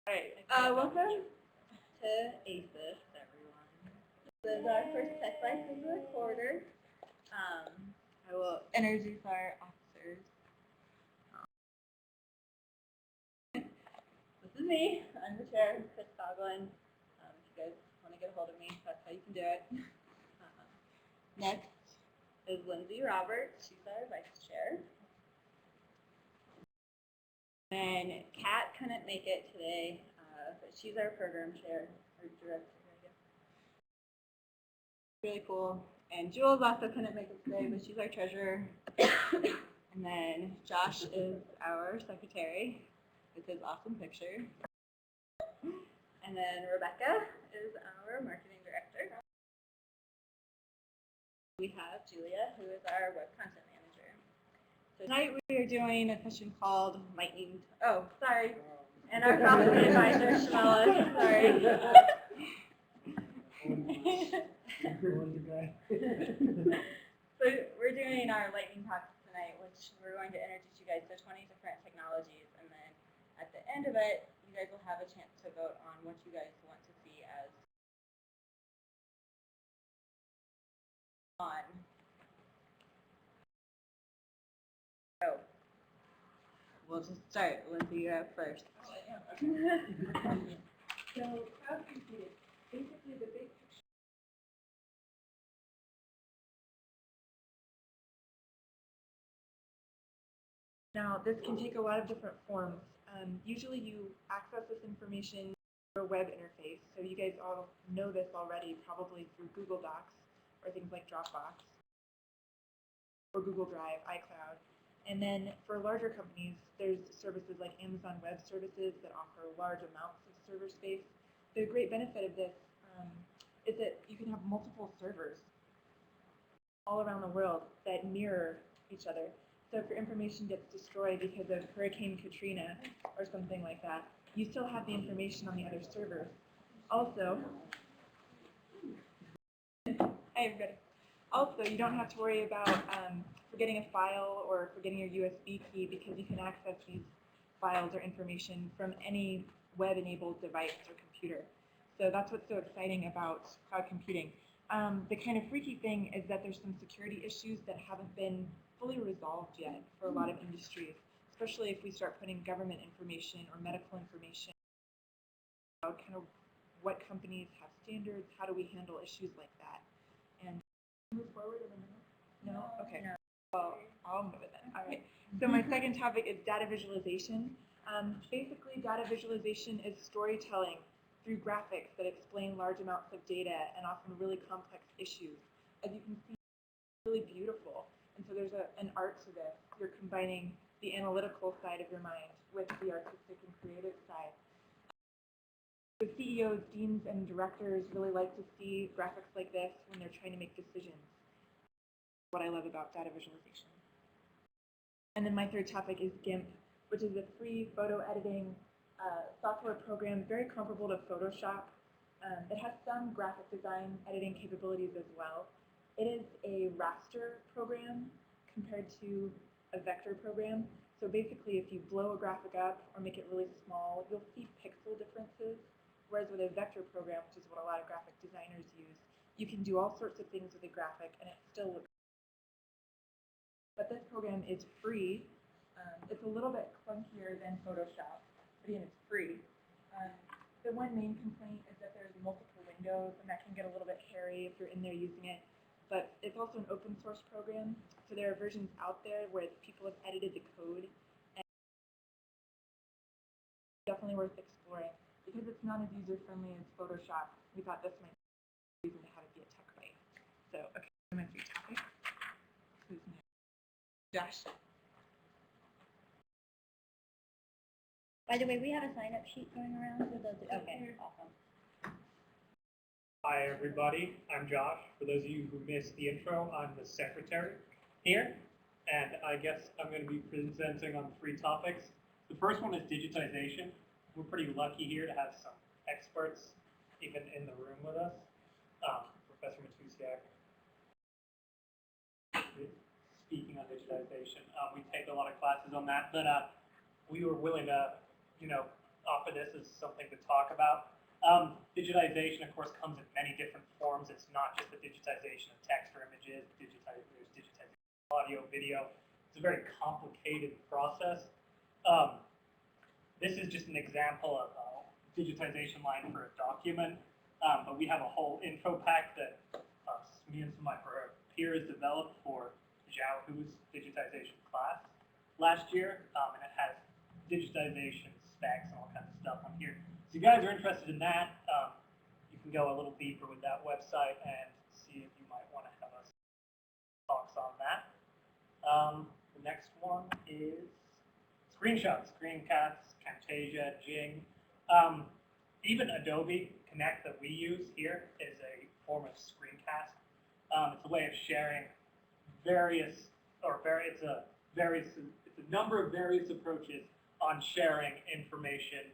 Alright, welcome to ASIS, everyone. This is our first TechBytes in the quarter. I will introduce our officers. This is me. I'm the chair, Chris Coughlin. If you guys want to get a hold of me, that's how you can do it. Next is Lindsay Roberts. She's our vice chair. And Kat couldn't make it today, but she's our program chair, or director, I guess. Really cool. And Jules also couldn't make it today, but she's our treasurer. And then Josh is our secretary with his awesome picture. And then Rebecca is our marketing director. We have Julia, who is our web content manager. So tonight we are doing a session called Lightning. Oh, sorry. And our faculty advisor, Shamala. Sorry. So we're doing our LightningTalks tonight, which we're going to introduce you guys to 20 different technologies, and then at the end of it, you guys will have a chance to vote on what you guys want to see as on. So we'll just start. Lindsay, you're up first. So cloud computing, basically the big picture. Now, this can take a lot of different forms. Usually you access this information through a web interface, so you guys all know this already, probably through Google Docs or things like Dropbox or Google Drive, iCloud. And then for larger companies, there's services like Amazon Web Services that offer large amounts of server space. The great benefit of this is that you can have multiple servers all around the world that mirror each other. So if your information gets destroyed because of Hurricane Katrina or something like that, you still have the information on the other servers. Also, you don't have to worry about forgetting a file or forgetting your USB key, because you can access these files or information from any web-enabled device or computer. So that's what's so exciting about cloud computing. The kind of freaky thing is that there's some security issues that haven't been fully resolved yet for a lot of industries, especially if we start putting government information or medical information about kind of what companies have standards, how do we handle issues like that. And move forward in a minute? No? Okay. No. Well, I'll move it then. All right. So my second topic is data visualization. Basically, data visualization is storytelling through graphics that explain large amounts of data and often really complex issues. As you can see, it's really beautiful. And so there's an art to this. You're combining the analytical side of your mind with the artistic and creative side. The CEOs, deans, and directors really like to see graphics like this when they're trying to make decisions. What I love about data visualization. And then my third topic is GIMP, which is a free photo editing software program, very comparable to Photoshop. It has some graphic design editing capabilities as well. It is a raster program compared to a vector program. So basically, if you blow a graphic up or make it really small, you'll see pixel differences. Whereas with a vector program, which is what a lot of graphic designers use, you can do all sorts of things with a graphic and it still looks. But this program is free. It's a little bit clunkier than Photoshop, but again, it's free. The one main complaint is that there's multiple windows, and that can get a little bit hairy if you're in there using it. But it's also an open source program, so there are versions out there where people have edited the code, and it's definitely worth exploring. Because it's not as user-friendly as Photoshop, we thought this might be a reason to have it be a TechByte. So, okay, my three topics. Who's next? Josh. By the way, we have a sign-up sheet going around for those. Okay, awesome. Hi, everybody. I'm Josh. For those of you who missed the intro, I'm the secretary here, and I guess I'm going to be presenting on three topics. The first one is digitization. We're pretty lucky here to have some experts even in the room with us. Professor Matusiak speaking on digitization. We take a lot of classes on that, but we were willing to, offer this as something to talk about. Digitization, of course, comes in many different forms. It's not just the digitization of text or images. There's digitization of audio, video. It's a very complicated process. This is just an example of a digitization line for a document, but we have a whole info pack that me and some of my peers developed for Zhao-Hu's digitization class last year, and it has digitization specs and all kinds of stuff on here. So if you guys are interested in that, you can go a little deeper with that website and see if you might want to have us talks on that. The next one is screenshots, screencasts, Camtasia, Jing. Even Adobe Connect that we use here is a form of screencast. It's a way of sharing it's a number of various approaches on sharing information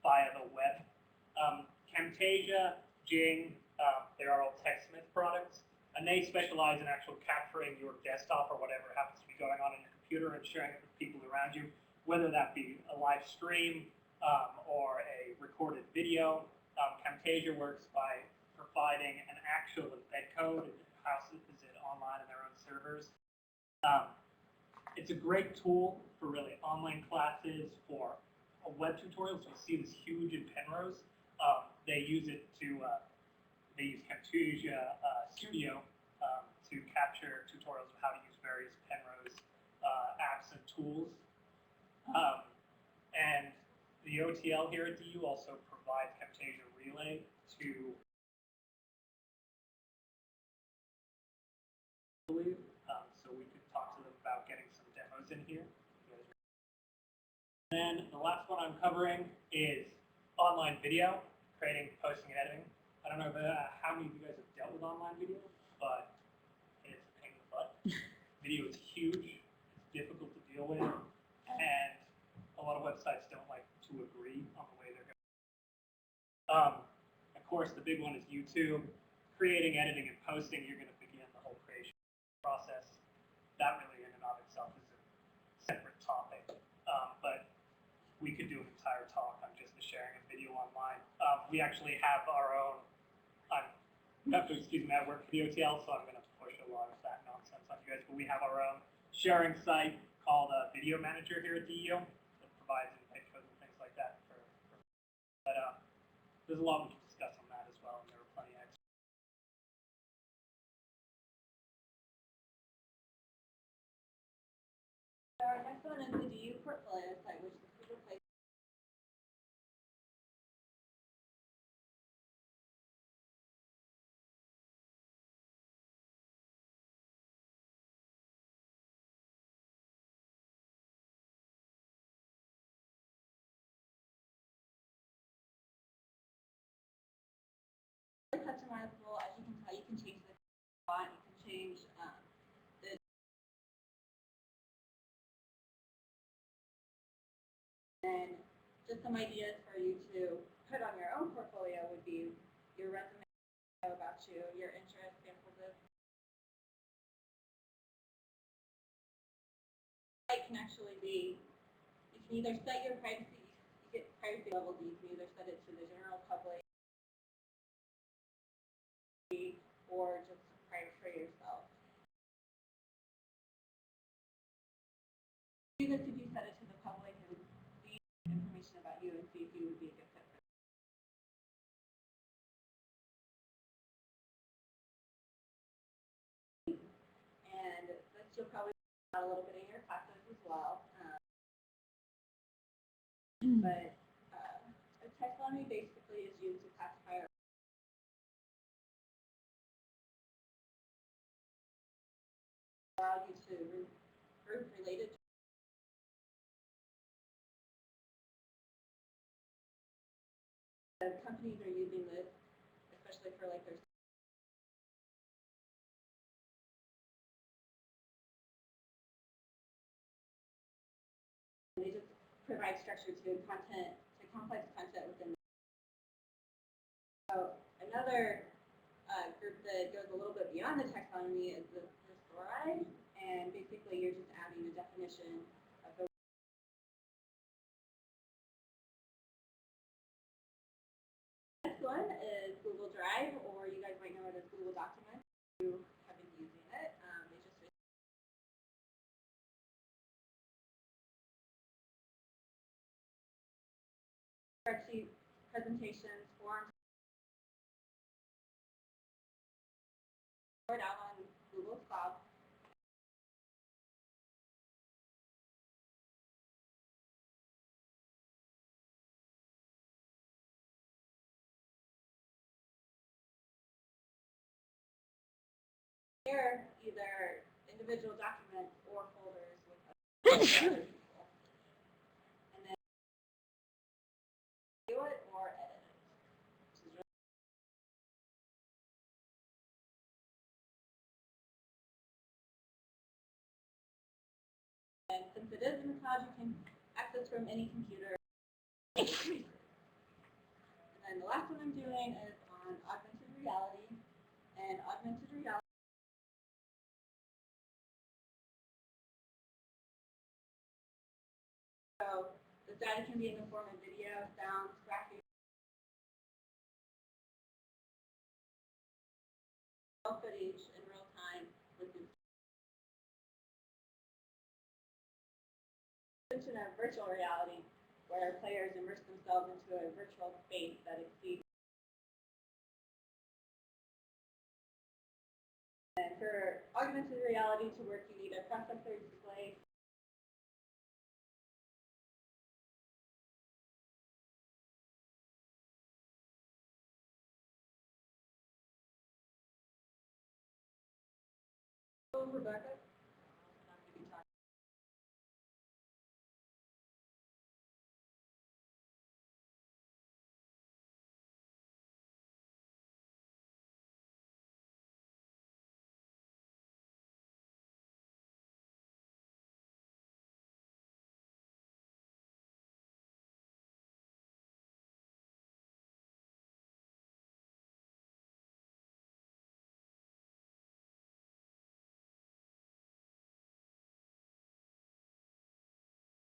via the web. Camtasia, Jing, they are all TechSmith products, and they specialize in actually capturing your desktop or whatever happens to be going on in your computer and sharing it with people around you, whether that be a live stream or a recorded video. Camtasia works by providing an actual embed code and houses it online in their own servers. It's a great tool for really online classes, for web tutorials. You see this huge in Penrose. They use it to, they use Camtasia Studio to capture tutorials of how to use various Penrose apps and tools. And the OTL here at DU also provides Camtasia Relay to so we could talk to them about getting some demos in here. And then the last one I'm covering is online video, creating, posting, and editing. I don't know how many of you guys have dealt with online video, but it's a pain in the butt. Video is huge, it's difficult to deal with, and a lot of websites don't like to agree on the way they're going. Of course, the big one is YouTube. Creating, editing, and posting, you're going to begin the whole creation process. That really in and of itself is a separate topic, but we could do an entire talk on just the sharing of video online. We actually have our own, you have to excuse me, I work for the OTL, so I'm going to push a lot of that nonsense on you guys, but we have our own sharing site called Video Manager here at DU that provides embed codes and things like that. But there's a lot we can discuss on that as well, and there are plenty of extra. Our next one is the DU portfolio site, which is super place. Customizable, as you can tell, you can change the font, you can change and just some ideas for you to put on your own portfolio would be your resume about you, your interests, samples of. It can actually be, you can either set your privacy, you get privacy levels, you can either set it to the general public or just private for yourself. Do this if you set it to the public and see information about you and see if you would be a good fit for it. And this you'll probably see a little bit in your classes as well. But a taxonomy basically is used to classify allow you to group related companies are using this, especially for like their they just provide structure to content, to complex content within. So another group that goes a little bit beyond the taxonomy is the thesauri, and basically you're just adding a definition of the Drive, or you guys might know it as Google Documents. You have been using it. They just spreadsheets, presentations, forms, stored out on Google Cloud. Here, either individual documents or folders with other people. And then do it or edit it. Which is really and since it is in the cloud, you can access from any computer. And then the last one I'm doing is on augmented reality. And augmented reality. So this data can be in the form of video, sound, graphics, footage in real time with the extension of virtual reality, where players immerse themselves into a virtual space that exceeds. And for augmented reality to work, you need a processor display. Rebecca?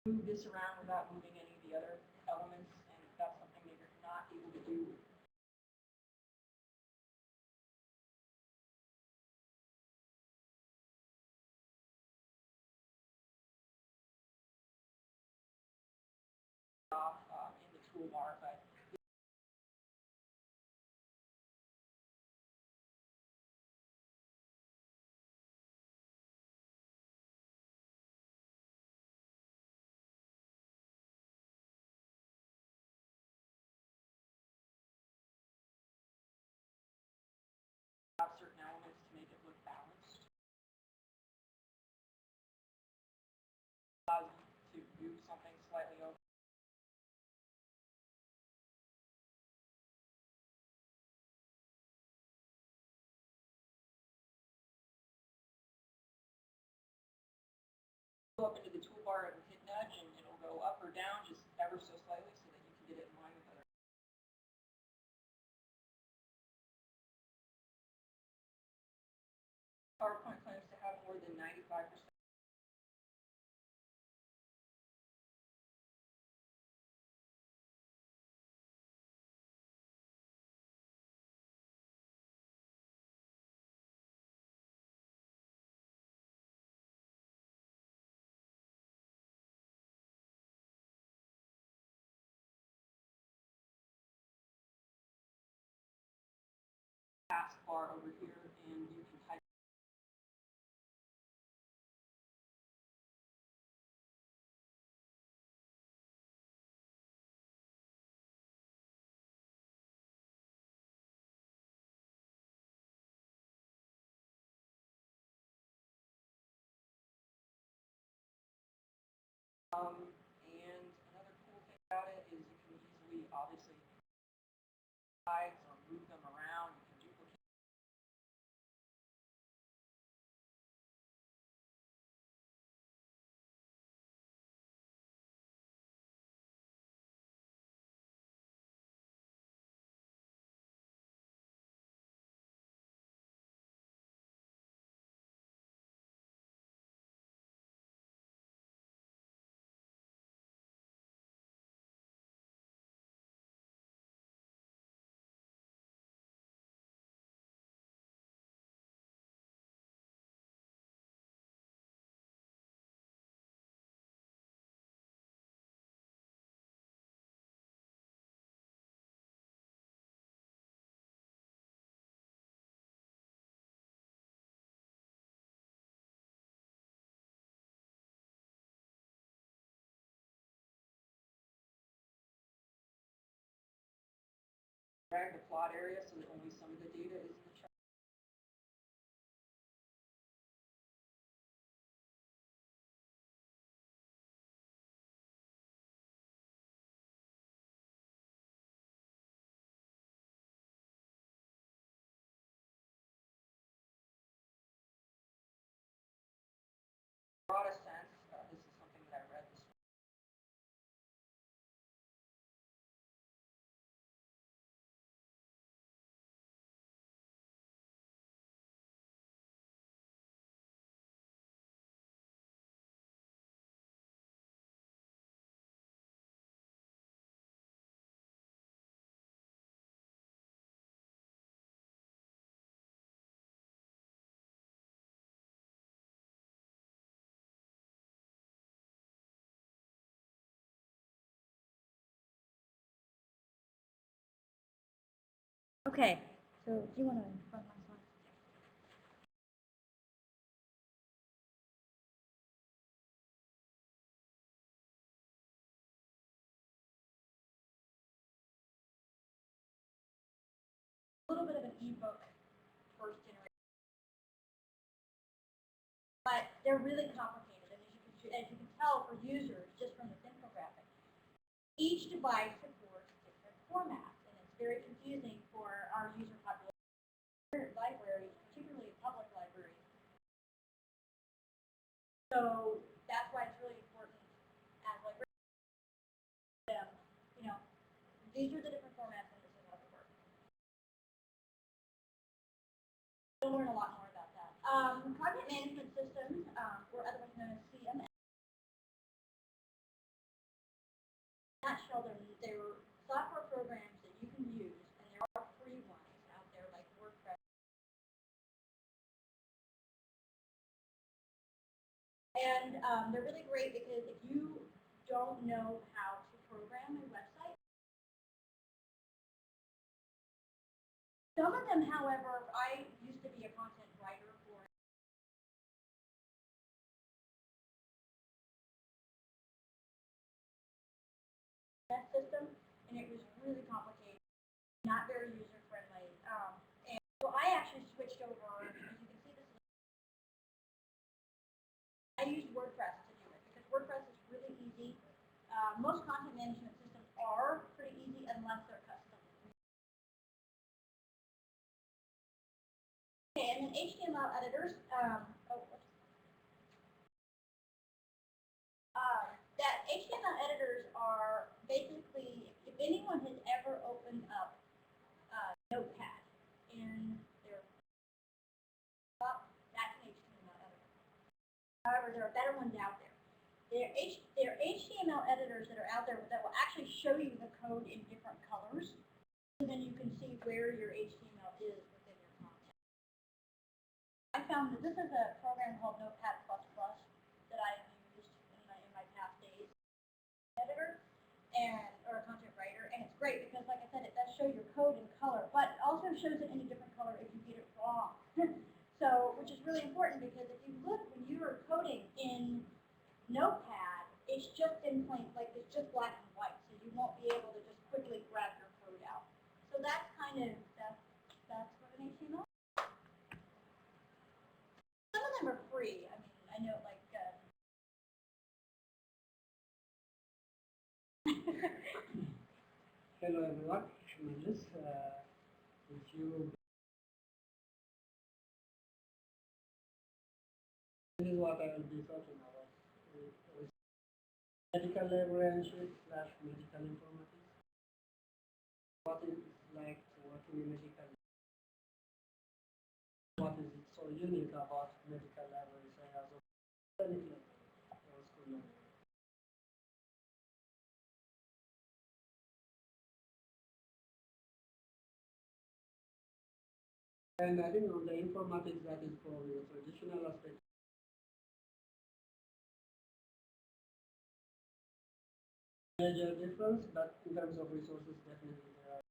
Move this around without moving any of the other elements, and that's something that you're not able to do. In the toolbar, but have certain elements to make it look balanced. Allows you to move something slightly over. Go up into the toolbar and hit nudge, and it'll go up or down just ever so slightly so that you can get it in line with other. PowerPoint claims to have more than 95%. Taskbar over here, and you can type. And another cool thing about it is you can easily, obviously, slides or move them around. You can duplicate. drag the plot area so that only some of the data is in the chart. Broadest sense, this is something that I read this morning. Okay, so do you want to run my slide? A little bit of an ebook first generation, but they're really complicated. And as you can tell for users, just from this infographic, each device supports different formats, and it's very confusing for our user population. Libraries, particularly public libraries. So that's why it's really important as librarians. You know, these are the different formats and this is how they work. We'll learn a lot more about that. Content management systems, or otherwise known as CMS. Nutshell, they're software programs that you can use, and there are free ones out there like WordPress. And they're really great because if you don't know how to program a website, some of them, however, I used to be a content writer for that system, and it was really complicated, not very user friendly. And so I actually switched over. As you can see, this. I use WordPress to do it because WordPress is really easy. Most content management systems are pretty easy unless they're custom. Okay, and then HTML editors. That HTML editors are basically, if anyone has ever opened up Notepad in their laptop, that's an HTML editor. However, there are better ones out there. There are HTML editors that are out there that will actually show you the code in different colors, and then you can see where your HTML is within your content. I found that this is a program called Notepad++ that I've used in my past days. Editor or a content writer, and it's great because, like I said, it does show your code in color, but it also shows it in a different color if you get it wrong. So, which is really important because if you look when you are coding in Notepad, it's just in plain, like it's just black and white, so you won't be able to just quickly grab your code out. So that's kind of that's what an HTML. Some of them are free. I mean, I know like. Hello everyone, this if you this is what I will be talking about. Medical librarianship / medical informatics. What is it like to work in a medical? What is it so unique about medical libraries as a clinic library or school library? And I think on the informatics, that is probably a traditional aspect. Major difference, but in terms of resources, definitely there are.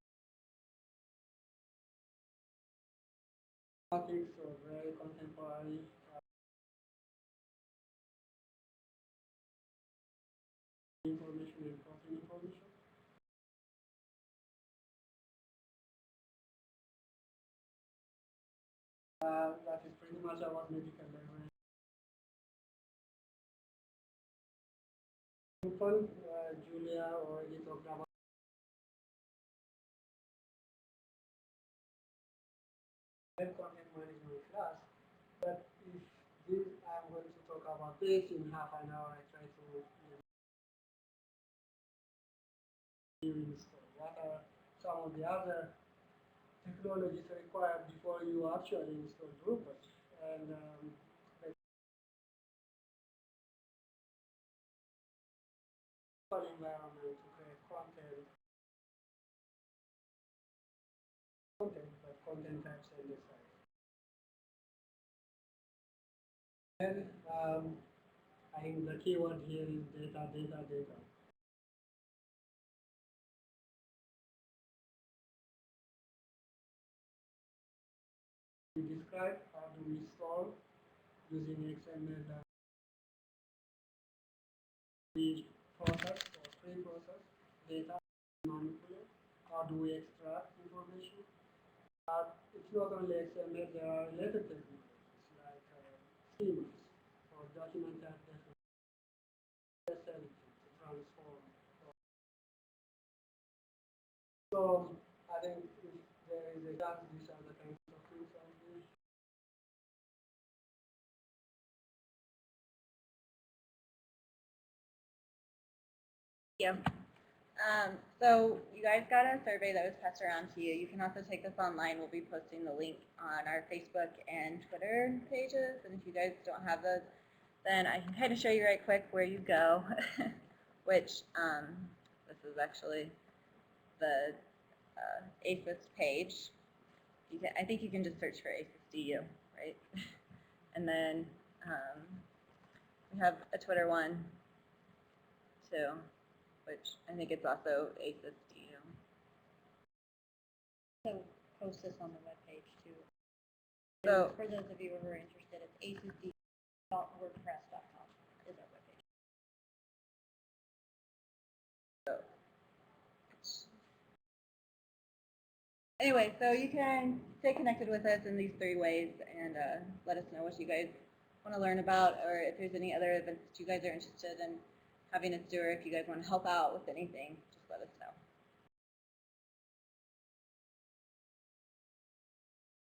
Informatics are very contemporary. Information and protein information. pretty much I was medical level. Fun, Julia already talked about web content management class, but if this I'm going to talk about this in half an hour, I try to install. What are some of the other technologies required before you actually install Drupal? And environment to create but content types and the size. And I think the keyword here is data, data, data. We describe how do we store using XML we process or pre-process data, manipulate. How do we extract information? It's not only XML, there are related technologies like schemas or document type definition to transform. So I think if there is a chance, these are the kinds of things I do. Yeah. So you guys got a survey that was passed around to you. You can also take this online. We'll be posting the link on our Facebook and Twitter pages. And if you guys don't have those, then I can kind of show you right quick where you go, which this is actually the ASIS page. I think you can just search for ASIS-DU, right? And then we have a Twitter one too, which I think it's also ASIS-DU. So post this on the webpage too. So For those of you who are interested, it's ASIS&T.wordpress.com is our webpage. anyway, so you can stay connected with us in these 3 ways and let us know what you guys want to learn about, or if there's any other events that you guys are interested in having us do, or if you guys want to help out with anything,